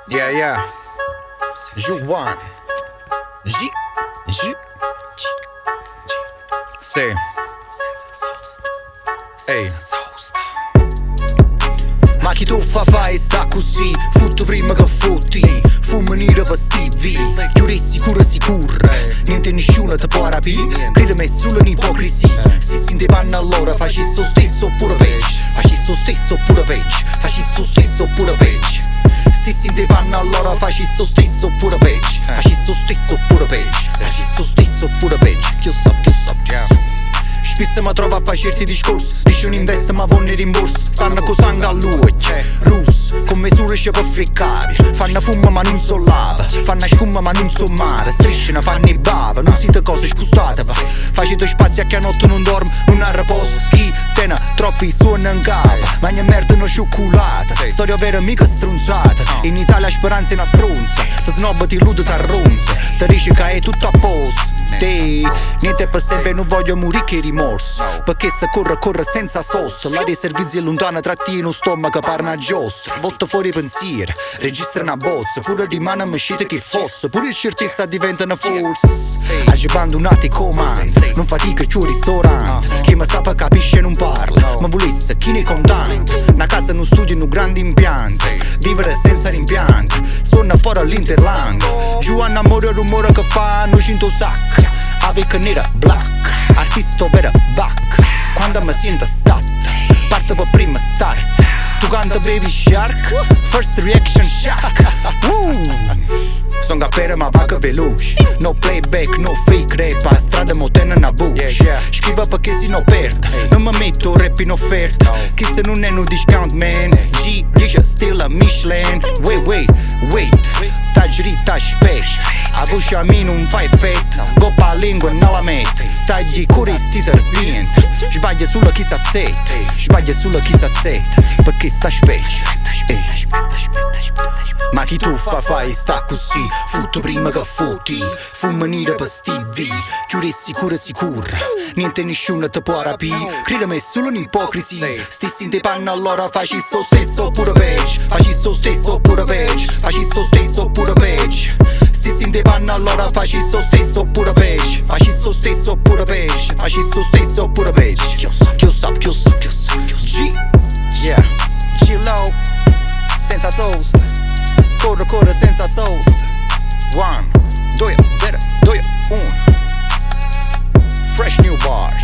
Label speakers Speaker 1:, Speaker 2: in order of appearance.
Speaker 1: Yeah. Juan. G. Sì. Ehi.
Speaker 2: Ma chi tu fai sta così? Futto prima che fotti. Fumma nera per Stevie. Chiudessi sicura. Niente nessuno ti può rapire. Credimi solo un'ipocrisia. Stessi in te panna allora facessi lo stesso oppure peggio. Facessi lo stesso oppure peggio. Facessi lo stesso oppure peggio. Stessi in te panna allora facessi lo stesso oppure peggio. Facessi lo stesso oppure peggio. Facessi lo stesso oppure peggio. Che so. Spesso mi trovo a fare certi discorsi. Dice un investe ma vonne rimborso. Stanno con sangue all'occhio. Russo, con misure ci può ficcare. Fanno fumo ma non so lava. Fanno scuma ma non so mare. Strisciano, fanno i bava. Non siete cose spustate. Facete spazio a che a notte non dormo. Non ha riposo. Chi tena troppi suoni in capo. Magna merda no cioccolata. Storia vera mica stronzata. In Italia speranza è una stronza. Ti snobba, ti illude, ti arronza. Ti dice che è tutto a posto. Niente per sempre, non voglio morire che rimorso. Perché sta corre senza sosta. La dei servizi è lontana, trattiene lo stomaco per una giostra. Volta fuori pensiero, registra una bozza. Pure rimane uscita che fosse. Pure le certezza diventa una forza. Aggi abbandonati comandi. Non fatica più ristorante. Chi mi sa capisce non parla. Ma volesse chi ne contante. Una casa, uno studio, un grande impianto. Vivere senza rimpianti. Suona fuori all'interland. Giù a amore rumore che fanno 100 sacchi. Avec nera black. Artista vera back. Quando mi sento stato parte per prima start. Tu canta Baby Shark. First reaction shock. Sto in cappera ma vaga veloce. No playback, no fake rap. A strada mo tenne una voce. Scriva perché si no perde. Non mi metto rap in offerta. Che se non è no discount man. G dice stella Michelin. Wait Tagli dritta aspetta. A voce a me non fa effetto. Goppa a lingua e non la metti. Tagli curi sti serpienti. Sbaglia solo chi sa sette. Sbaglia solo chi sa sette. Perché sta aspetta. Ma chi tu fai sta così. Futto prima che fotti. Fumma nera per Stevie. Chiudessi sicura. Niente nessuno ti può rapire. Credimi solo un'ipocrisia. Stessi in te panna allora facessi lo stesso oppure peggio. Facessi lo stesso oppure peggio. Facessi lo stesso oppure peggio. Stessi in te panna allora facessi lo stesso oppure peggio. Facessi lo stesso oppure peggio. Facessi lo stesso oppure peggio. Che so. G. Yeah. G-Low. Senza sosta. Corre senza sosta. 1, 2, 0, 2, 1. Fresh new bars.